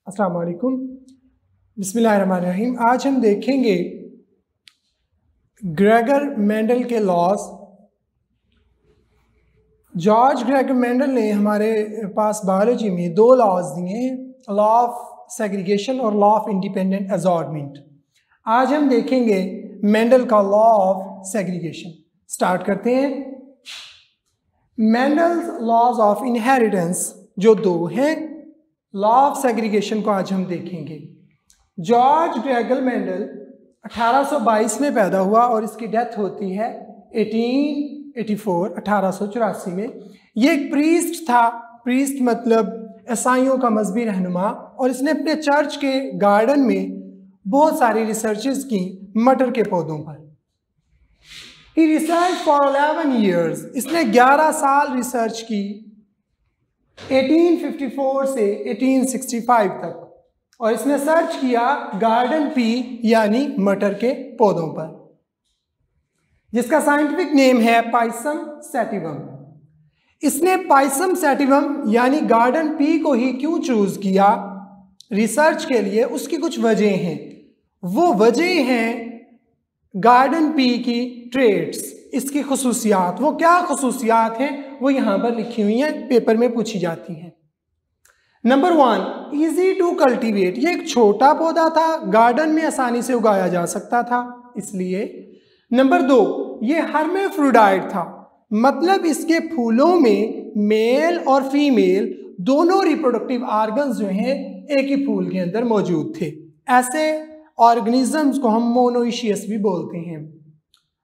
अस्सलाम वालेकुम, बिस्मिल्लाहिर्रहमानिर्रहीम। आज हम देखेंगे ग्रेगर मेंडल के लॉज। जॉर्ज ग्रेगर मेंडल ने हमारे पास बायोलॉजी में दो लॉज दिए हैं, लॉ ऑफ सेग्रीगेशन और लॉ ऑफ इंडिपेंडेंट असॉर्टमेंट। आज हम देखेंगे मेंडल का लॉ ऑफ सेग्रीगेशन। स्टार्ट करते हैं। मेंडल्स लॉज ऑफ इनहेरिटेंस जो दो हैं, लॉ ऑफ सेग्रीगेशन को आज हम देखेंगे। जॉर्ज ग्रेगर मेंडल 1822 में पैदा हुआ और इसकी डेथ होती है 1884 में। ये एक प्रीस्ट था। प्रीस्ट मतलब ईसाइयों का मजहबी रहनुमा, और इसने अपने चर्च के गार्डन में बहुत सारी रिसर्चेस की मटर के पौधों पर। He researched for 11 years। इसने 11 साल रिसर्च की 1854 से 1865 तक, और इसने सर्च किया गार्डन पी यानी मटर के पौधों पर, जिसका साइंटिफिक नेम है पाइसम सैटिवम। इसने पाइसम सैटिवम यानी गार्डन पी को ही क्यों चूज किया रिसर्च के लिए, उसकी कुछ वजह हैं। वो वजह हैं गार्डन पी की ट्रेड्स, इसकी खुसूसियात। वो क्या खुसूसियात हैं वो यहां पर लिखी हुई हैं, पेपर में पूछी जाती हैं। Number 1, easy to cultivate. ये एक छोटा पौधा था, गार्डन में आसानी से उगाया जा सकता था इसलिए। नंबर 2, ये हर्मेफ्रोडाइट था, मतलब इसके फूलों में मेल और फीमेल दोनों रिप्रोडक्टिव ऑर्गन्स जो हैं एक ही फूल के अंदर मौजूद थे। ऐसे ऑर्गेनिजम्स को हम मोनोइशियस भी बोलते हैं।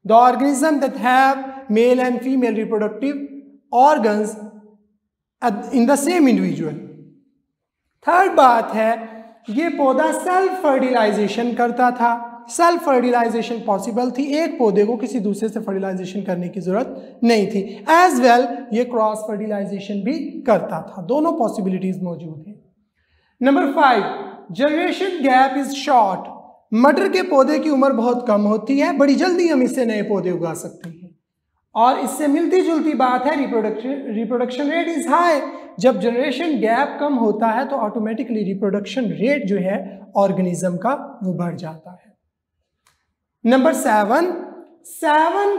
The organism that have male and female reproductive organs in the same individual. Third बात है, ये पौधा सेल्फ फर्टिलाइजेशन करता था। सेल्फ फर्टिलाइजेशन पॉसिबल थी, एक पौधे को किसी दूसरे से फर्टिलाइजेशन करने की जरूरत नहीं थी। एज वेल ये क्रॉस फर्टिलाइजेशन भी करता था। दोनों पॉसिबिलिटीज मौजूद हैं। Number 5, generation gap is short. मटर के पौधे की उम्र बहुत कम होती है, बड़ी जल्दी हम इससे नए पौधे उगा सकते हैं। और इससे मिलती जुलती बात है रिप्रोडक्शन रेट इज हाई। जब जनरेशन गैप कम होता है तो ऑटोमेटिकली रिप्रोडक्शन रेट जो है ऑर्गेनिज्म का वो बढ़ जाता है। Number 7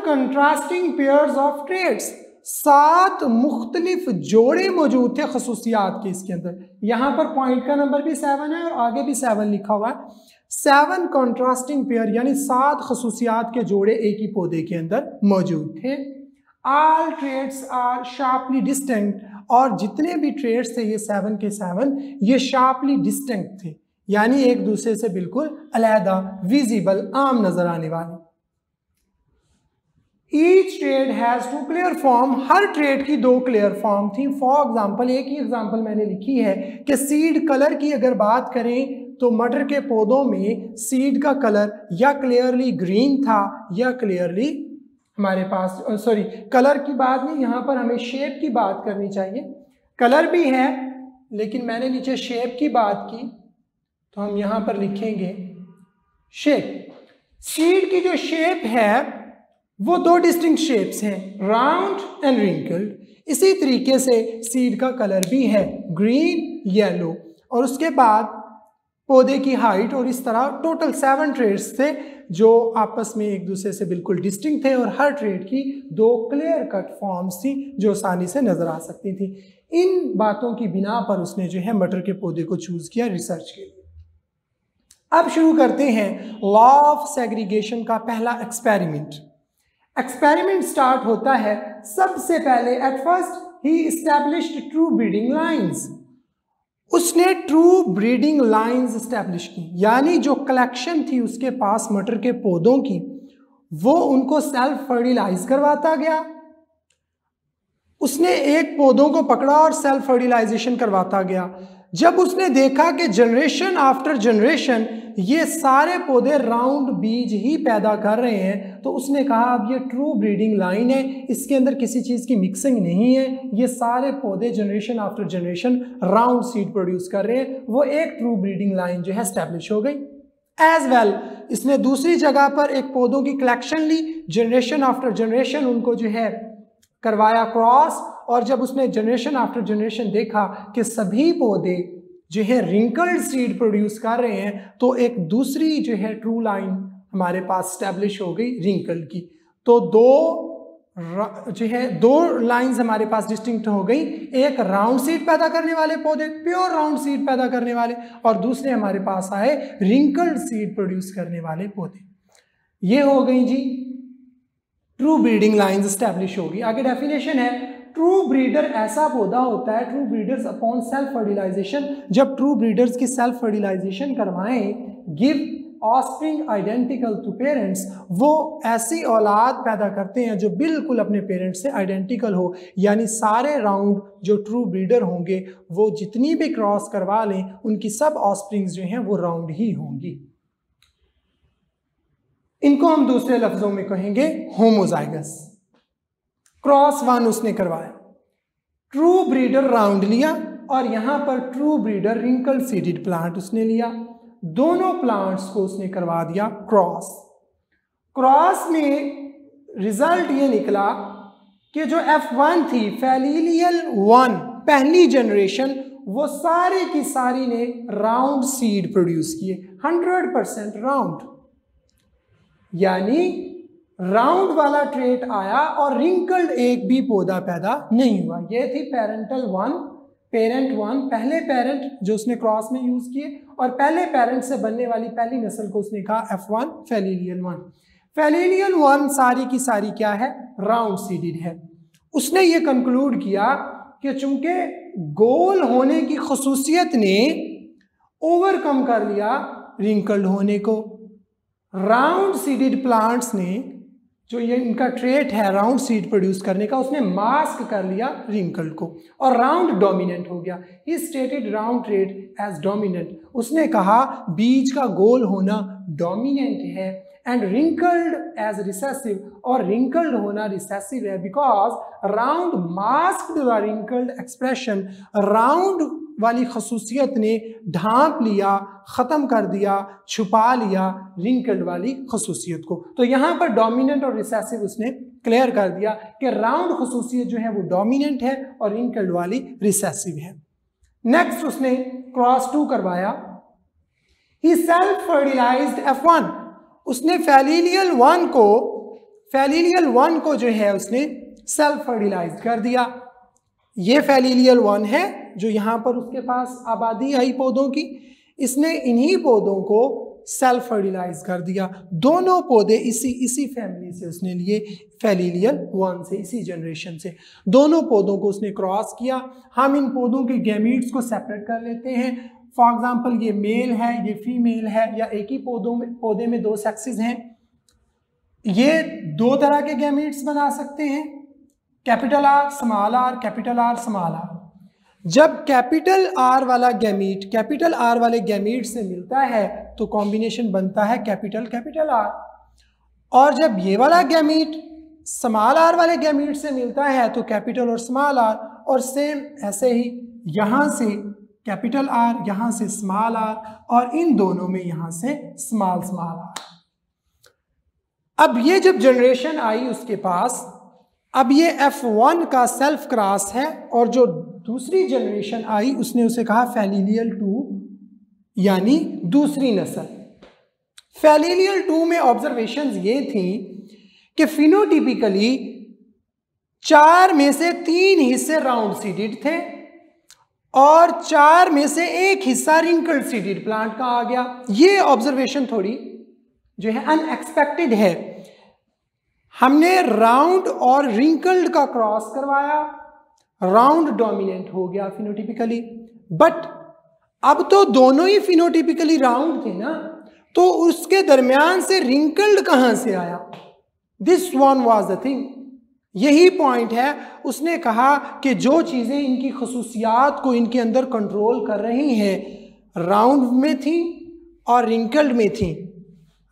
contrasting pairs of traits. 7 मुख्तलिफ जोड़े मौजूद थे खसूसियात के इसके अंदर। यहां पर पॉइंट का नंबर भी 7 है और आगे भी 7 लिखा हुआ है। 7 कंट्रास्टिंग पेयर यानी 7 खसूसियात के जोड़े एक ही पौधे के अंदर मौजूद थे। All traits are sharply distinct, और जितने भी ट्रेड्स थे ये 7 के 7 ये शार्पली डिस्टिंक्ट थे, यानी एक दूसरे से बिल्कुल अलहदा, विजिबल, आम नजर आने वाले। Each trade has 2 clear form. Her trade की 2 क्लियर फॉर्म थी। फॉर एग्जाम्पल, एक ही एग्जाम्पल मैंने लिखी है कि सीड कलर की अगर बात करें तो मटर के पौधों में सीड का कलर या क्लियरली ग्रीन था या क्लियरली हमारे पास कलर की बात नहीं, यहाँ पर हमें शेप की बात करनी चाहिए। कलर भी है लेकिन मैंने नीचे शेप की बात की तो हम यहाँ पर लिखेंगे शेप। सीड की जो शेप है वो 2 डिस्टिंक्ट शेप्स हैं, राउंड एंड रिंकल्ड। इसी तरीके से सीड का कलर भी है ग्रीन, येलो, और उसके बाद पौधे की हाइट, और इस तरह टोटल 7 ट्रेड्स थे जो आपस में एक दूसरे से बिल्कुल डिस्टिंक्ट थे, और हर ट्रेड की 2 क्लियर कट फॉर्म्स थी जो आसानी से नजर आ सकती थी। इन बातों की बिना पर उसने जो है मटर के पौधे को चूज किया रिसर्च के लिए। अब शुरू करते हैं लॉ ऑफ सेग्रीगेशन का पहला एक्सपेरिमेंट। एक्सपेरिमेंट स्टार्ट होता है सबसे पहले, at first he established true breeding lines. उसने ट्रू ब्रीडिंग लाइंस एस्टैब्लिश की, यानी जो कलेक्शन थी उसके पास मटर के पौधों की, वो उनको सेल्फ फर्टिलाइज करवाता गया। उसने एक पौधों को पकड़ा और सेल्फ फर्टिलाइजेशन करवाता गया। जब उसने देखा कि जनरेशन आफ्टर जनरेशन ये सारे पौधे राउंड बीज ही पैदा कर रहे हैं, तो उसने कहा अब ये ट्रू ब्रीडिंग लाइन है, इसके अंदर किसी चीज़ की मिक्सिंग नहीं है, ये सारे पौधे generation after generation round seed produce कर रहे हैं। वो एक ट्रू ब्रीडिंग लाइन जो है एस्टैब्लिश हो गई। एज वेल इसने दूसरी जगह पर एक पौधों की कलेक्शन ली, जनरेशन आफ्टर जनरेशन उनको जो है करवाया क्रॉस, और जब उसने जनरेशन आफ्टर जनरेशन देखा कि सभी पौधे जो है रिंकल्ड सीड प्रोड्यूस कर रहे हैं, तो एक दूसरी जो है ट्रू लाइन हमारे पास स्टैब्लिश हो गई रिंकल्ड की। तो दो लाइंस हमारे पास डिस्टिंक्ट हो गई, एक राउंड सीड पैदा करने वाले पौधे, प्योर राउंड सीड पैदा करने वाले, और दूसरे हमारे पास आए रिंकल्ड सीड प्रोड्यूस करने वाले पौधे। ये हो गई जी ट्रू ब्रीडिंग लाइंस स्टैब्लिश होगी। आगे डेफिनेशन है, ट्रू ब्रीडर ऐसा पौधा होता है, true breeders upon self fertilization, जब ट्रू ब्रीडर्स की सेल्फ फर्टिलाइजेशन करवाएं, give offspring identical to parents, वो ऐसी औलाद पैदा करते हैं जो बिल्कुल अपने पेरेंट्स से आइडेंटिकल हो, यानी सारे राउंड जो ट्रू ब्रीडर होंगे वो जितनी भी क्रॉस करवा लें उनकी सब ऑफस्प्रिंग्स जो हैं वो राउंड ही होंगी। इनको हम दूसरे लफ्जों में कहेंगे होमोजाइगस। क्रॉस 1 उसने करवाया, ट्रू ब्रीडर राउंड लिया और यहां पर true breeder wrinkle seeded plant उसने लिया, दोनों प्लांट्स को उसने करवा दिया क्रॉस। क्रॉस में रिजल्ट ये निकला कि जो F1 थी फैलिलियल 1 पहली जनरेशन, वो सारी की सारी ने राउंड सीड प्रोड्यूस किए, 100% राउंड, यानी राउंड वाला ट्रेट आया और रिंकल्ड एक भी पौधा पैदा नहीं हुआ। ये थी पेरेंट 1 पहले पेरेंट जो उसने क्रॉस में यूज किए, और पहले पेरेंट से बनने वाली पहली नस्ल को उसने कहा F1 फैलिलियल 1। फैलिलियल 1 सारी की सारी क्या है, राउंड सीडेड है। उसने ये कंक्लूड किया कि चूंकि गोल होने की खसूसियत ने ओवरकम कर लिया रिंकल्ड होने को, राउंड सीडेड प्लांट्स ने जो ये इनका ट्रेट है राउंड सीड प्रोड्यूस करने का, उसने मास्क कर लिया रिंकल्ड को और राउंड डोमिनेंट हो गया। He stated round trait as dominant, उसने कहा बीज का गोल होना डोमिनेंट है, एंड रिंकल्ड एज रिसेसिव, और रिंकल्ड होना रिसेसिव है because round masked the wrinkled expression, round वाली खसूसियत ने ढांप लिया, ख़त्म कर दिया, छुपा लिया रिंकल्ड वाली खसूसियत को। तो यहाँ पर डोमिनेंट और रिसेसिव उसने क्लियर कर दिया कि राउंड खसूसियत जो है वो डोमिनेंट है और रिंकल्ड वाली रिसेसिव है। नेक्स्ट उसने क्रॉस 2 करवाया, ही सेल्फ फर्टिलाइज्ड F1, उसने फैलिलियल 1 को जो है उसने सेल्फ फर्टिलाइज कर दिया। ये फैलिलियल 1 है जो यहाँ पर उसके पास आबादी आई पौधों की, इसने इन्हीं पौधों को सेल्फ फर्टिलाइज कर दिया। दोनों पौधे इसी फैमिली से उसने लिए, फैलिलियल 1 से, इसी जनरेशन से दोनों पौधों को उसने क्रॉस किया। हम इन पौधों के गैमीट्स को सेपरेट कर लेते हैं। फॉर एग्जांपल ये मेल है, ये फीमेल है, या एक ही पौधे में 2 सेक्सेस हैं, ये 2 तरह के गैमीट्स बना सकते हैं, capital R small r, capital R small r. जब कैपिटल आर वाला गैमीट कैपिटल आर वाले गैमीट से मिलता है तो कॉम्बिनेशन बनता है कैपिटल आर, और जब ये वाला गैमीट स्मॉल आर वाले गैमीट से मिलता है तो कैपिटल और स्मॉल आर, और सेम ऐसे ही यहाँ से कैपिटल आर, यहाँ से स्मॉल आर, और इन दोनों में यहाँ से स्मॉल आर। अब ये जब जनरेशन आई उसके पास, अब ये F1 का सेल्फ क्रॉस है, और जो दूसरी जनरेशन आई उसने उसे कहा फैलिलियल 2, यानी दूसरी नस्ल। फैलिलियल 2 में ऑब्जर्वेशंस ये थी कि फिनोटिपिकली 4 में से 3 हिस्से राउंड सीडेड थे और 4 में से 1 हिस्सा रिंकल्ड सीडेड प्लांट का आ गया। ये ऑब्जर्वेशन थोड़ी जो है अनएक्सपेक्टेड है। हमने राउंड और रिंकल्ड का क्रॉस करवाया, राउंड डोमिनेंट हो गया फिनोटिपिकली, बट अब तो दोनों ही फिनोटिपिकली राउंड थे ना, तो उसके दरमियान से रिंकल्ड कहां से आया? This one was the thing. यही पॉइंट है। उसने कहा कि जो चीजें इनकी खसूसियात को इनके अंदर कंट्रोल कर रही हैं राउंड में थी और रिंकल्ड में थी।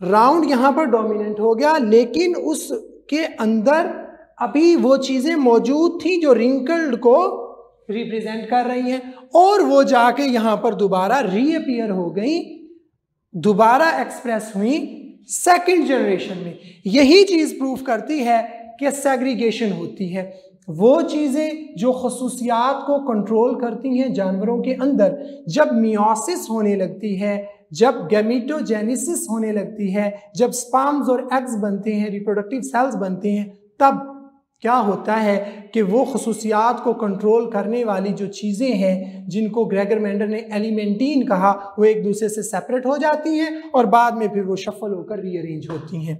राउंड यहां पर डोमिनेंट हो गया, लेकिन उसके अंदर अभी वो चीजें मौजूद थी जो रिंकल्ड को रिप्रेजेंट कर रही हैं, और वो जाके यहां पर दोबारा रीअपीयर हो गई, दोबारा एक्सप्रेस हुई सेकंड जनरेशन में। यही चीज प्रूफ करती है कि सेग्रीगेशन होती है। वो चीज़ें जो खसूसियात को कंट्रोल करती हैं जानवरों के अंदर, जब मियोसिस होने लगती है, जब गैमेटोजेनेसिस होने लगती है, जब स्पर्म्स और एग्स बनते हैं, रिप्रोडक्टिव सेल्स बनते हैं, तब क्या होता है कि वो खसूसियात को कंट्रोल करने वाली जो चीज़ें हैं जिनको ग्रेगर मेंडल ने एलिमेंटीन कहा, वो एक दूसरे से सेपरेट हो जाती हैं और बाद में फिर वो शफल होकर रीअरेंज होती हैं।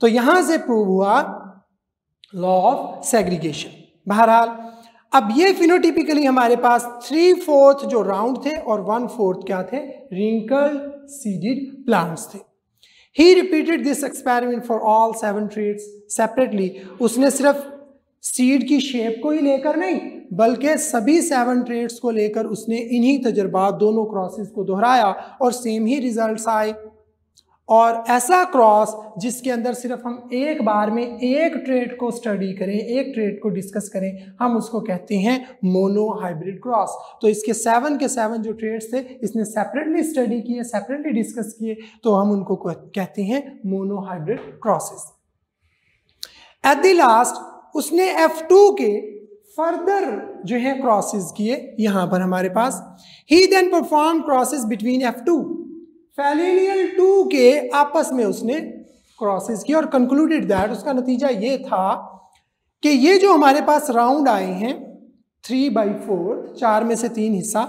तो यहाँ से प्रूव हुआ लॉ ऑफ सेग्रीगेशन। बहरहाल अब ये फिनोटिपिकली हमारे पास 3/4 जो राउंड थे और 1/4 क्या थे, रिंकल्ड सीडेड प्लांट्स थे। He repeated this experiment for all 7 traits separately. उसने सिर्फ सीड की शेप को ही लेकर नहीं बल्कि सभी 7 ट्रेड्स को लेकर उसने इन्हीं तजर्बात दोनों क्रॉसेस को दोहराया और सेम ही रिजल्ट्स आए। और ऐसा क्रॉस जिसके अंदर सिर्फ हम एक बार में एक ट्रेड को स्टडी करें, एक ट्रेड को डिस्कस करें, हम उसको कहते हैं मोनो हाइब्रिड क्रॉस। तो इसके 7 के 7 जो ट्रेड्स थे इसने सेपरेटली स्टडी किए, सेपरेटली डिस्कस किए, तो हम उनको कहते हैं mono hybrid crosses. At the last उसने F2 के फर्दर जो है क्रॉसेस किए। यहां पर हमारे पास ही then perform crosses between F2 filial 2 के आपस में उसने क्रॉसेस किए और कंक्लूडेड दैट, उसका नतीजा ये था कि ये जो हमारे पास राउंड आए हैं 3/4, 4 में से 3 हिस्सा,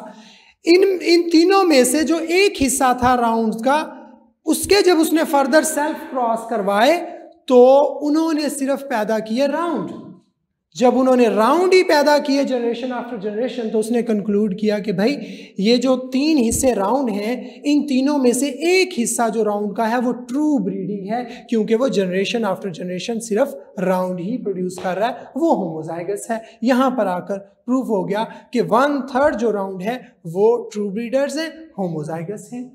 इन तीनों में से जो एक हिस्सा था राउंड का, उसके जब उसने फर्दर सेल्फ क्रॉस करवाए तो उन्होंने सिर्फ पैदा किए राउंड। जब उन्होंने राउंड ही पैदा किए जनरेशन आफ्टर जनरेशन, तो उसने कंक्लूड किया कि भाई ये जो 3 हिस्से राउंड हैं, इन तीनों में से एक हिस्सा जो राउंड का है वो ट्रू ब्रीडिंग है, क्योंकि वो जनरेशन आफ्टर जनरेशन सिर्फ राउंड ही प्रोड्यूस कर रहा है, वो होमोजाइगस है। यहाँ पर आकर प्रूफ हो गया कि 1/3 जो राउंड है वो ट्रू ब्रीडर्स हैं, होमोजाइगस हैं।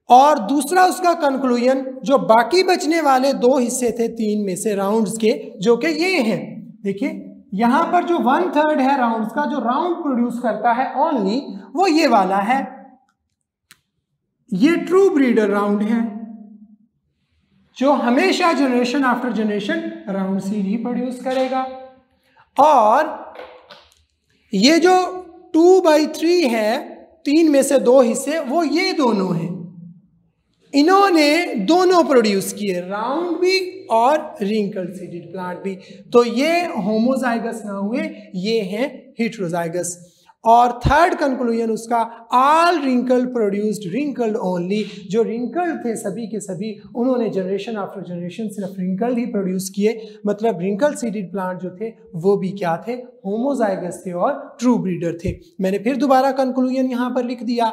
और दूसरा उसका कंक्लूजन, जो बाकी बचने वाले 2 हिस्से थे 3 में से राउंड्स के, जो कि ये हैं, देखिए यहां पर जो 1/3 है राउंड्स का, जो राउंड प्रोड्यूस करता है ओनली, वो ये वाला है, ये ट्रू ब्रीडर राउंड है जो हमेशा generation after generation round seed ही प्रोड्यूस करेगा। और ये जो 2/3 है, 3 में से 2 हिस्से, वो ये दोनों हैं, इन्होंने दोनों प्रोड्यूस किए, राउंड भी और रिंकल सीडेड प्लांट भी। तो ये होमोजाइगस ना हुए, ये हैं हेटेरोजाइगस। और थर्ड कंक्लूजन उसका, all wrinkle produced wrinkled only, जो रिंकल्ड थे सभी के सभी, उन्होंने जनरेशन आफ्टर जनरेशन सिर्फ रिंकल्ड ही प्रोड्यूस किए। मतलब रिंकल सीडेड प्लांट जो थे वो भी क्या थे, होमोजाइगस थे और ट्रू ब्रीडर थे। मैंने फिर दोबारा कंक्लूजन यहाँ पर लिख दिया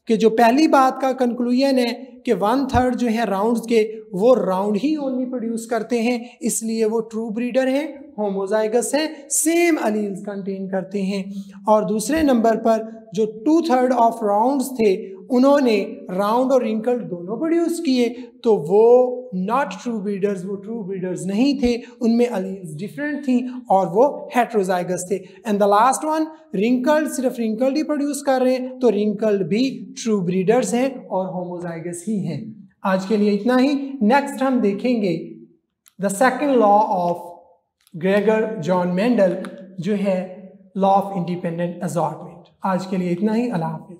कि जो पहली बात का कंक्लूजन है कि 1/3 जो है राउंड्स के, वो राउंड ही ओनली प्रोड्यूस करते हैं, इसलिए वो ट्रू ब्रीडर हैं, होमोजाइगस हैं, सेम अलील्स कंटेन करते हैं। और दूसरे नंबर पर जो 2/3 ऑफ राउंड्स थे, उन्होंने राउंड और रिंकल्ड दोनों प्रोड्यूस किए, तो वो नॉट ट्रू ब्रीडर्स, वो ट्रू ब्रीडर्स नहीं थे, उनमें अलील्स डिफरेंट थी और वो हेटेरोजाइगस थे। And the last one, wrinkled सिर्फ रिंकल्ड ही प्रोड्यूस कर रहे हैं, तो रिंकल्ड भी ट्रू ब्रीडर्स हैं और होमोजाइगस ही हैं। आज के लिए इतना ही। नेक्स्ट हम देखेंगे the second law of Gregor John Mendel, जो है लॉ ऑफ इंडिपेंडेंट असॉर्टमेंट। आज के लिए इतना ही। अल्लाह हाफिज।